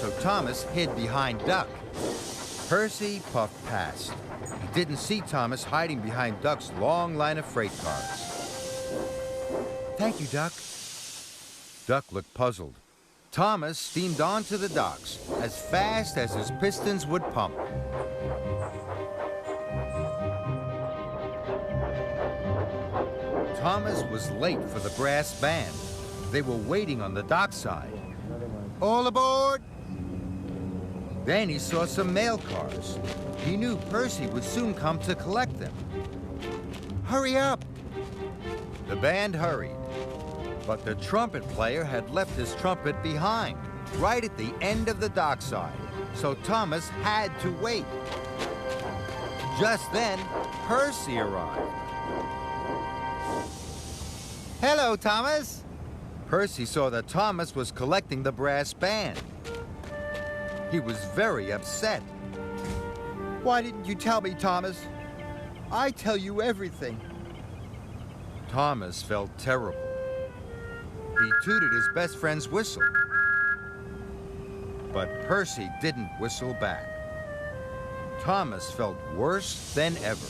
so Thomas hid behind Duck. Percy puffed past. He didn't see Thomas hiding behind Duck's long line of freight cars. Thank you, Duck. Duck looked puzzled. Thomas steamed onto the docks as fast as his pistons would pump. Thomas was late for the brass band. They were waiting on the dockside. All aboard! Then he saw some mail cars. He knew Percy would soon come to collect them. Hurry up! The band hurried, but the trumpet player had left his trumpet behind, right at the end of the dockside, so Thomas had to wait. Just then, Percy arrived. Hello, Thomas! Percy saw that Thomas was collecting the brass band. He was very upset. Why didn't you tell me, Thomas? I tell you everything. Thomas felt terrible. He tooted his best friend's whistle. But Percy didn't whistle back. Thomas felt worse than ever.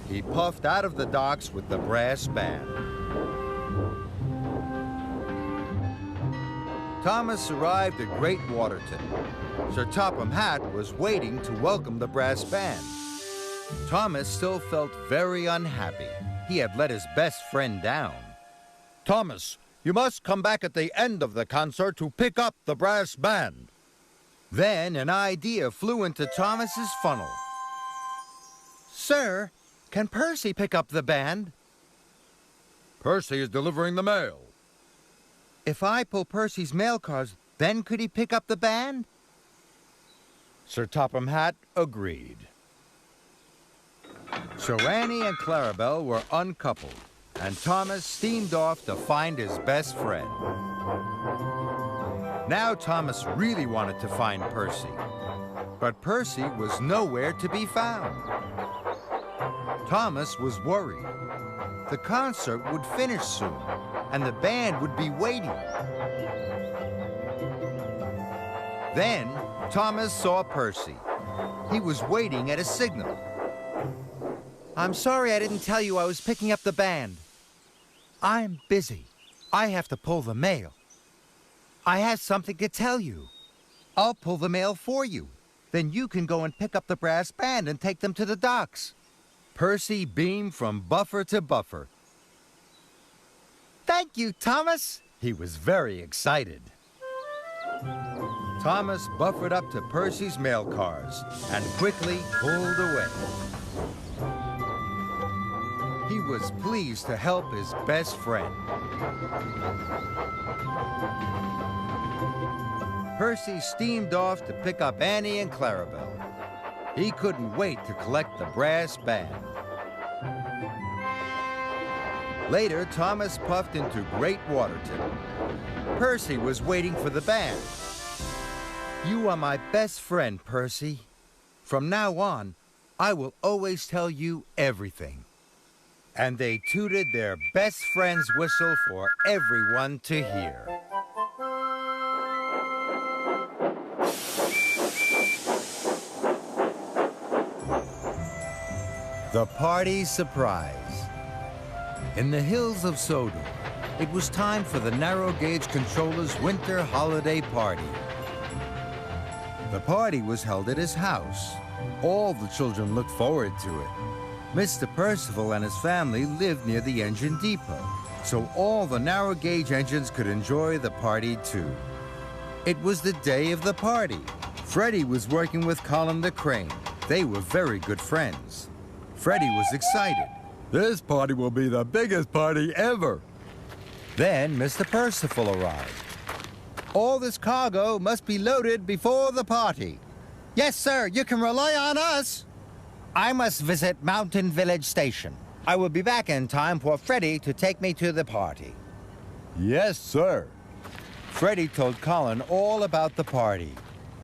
He puffed out of the docks with the brass band. Thomas arrived at Great Waterton. Sir Topham Hatt was waiting to welcome the brass band. Thomas still felt very unhappy. He had let his best friend down. Thomas, you must come back at the end of the concert to pick up the brass band. Then an idea flew into Thomas's funnel. Sir, can Percy pick up the band? Percy is delivering the mail. If I pull Percy's mail cars, then could he pick up the band? Sir Topham Hatt agreed. So Annie and Clarabelle were uncoupled, and Thomas steamed off to find his best friend. Now Thomas really wanted to find Percy, but Percy was nowhere to be found. Thomas was worried. The concert would finish soon, and the band would be waiting. Then Thomas saw Percy. He was waiting at a signal. I'm sorry I didn't tell you I was picking up the band. I'm busy. I have to pull the mail. I have something to tell you. I'll pull the mail for you. Then you can go and pick up the brass band and take them to the docks. Percy beamed from buffer to buffer. Thank you, Thomas. He was very excited. Thomas buffered up to Percy's mail cars and quickly pulled away. He was pleased to help his best friend. Percy steamed off to pick up Annie and Clarabelle. He couldn't wait to collect the brass band. Later, Thomas puffed into Great Waterton. Percy was waiting for the band. You are my best friend, Percy. From now on, I will always tell you everything. And they tooted their best friend's whistle for everyone to hear. The party surprise. In the hills of Sodor, it was time for the narrow gauge controller's winter holiday party. The party was held at his house. All the children looked forward to it. Mr. Percival and his family lived near the engine depot, so all the narrow gauge engines could enjoy the party too. It was the day of the party. Freddie was working with Colin the crane. They were very good friends. Freddie was excited. This party will be the biggest party ever. Then Mr. Percival arrived. All this cargo must be loaded before the party. Yes, sir, you can rely on us. I must visit Mountain Village Station. I will be back in time for Freddie to take me to the party. Yes, sir. Freddie told Colin all about the party.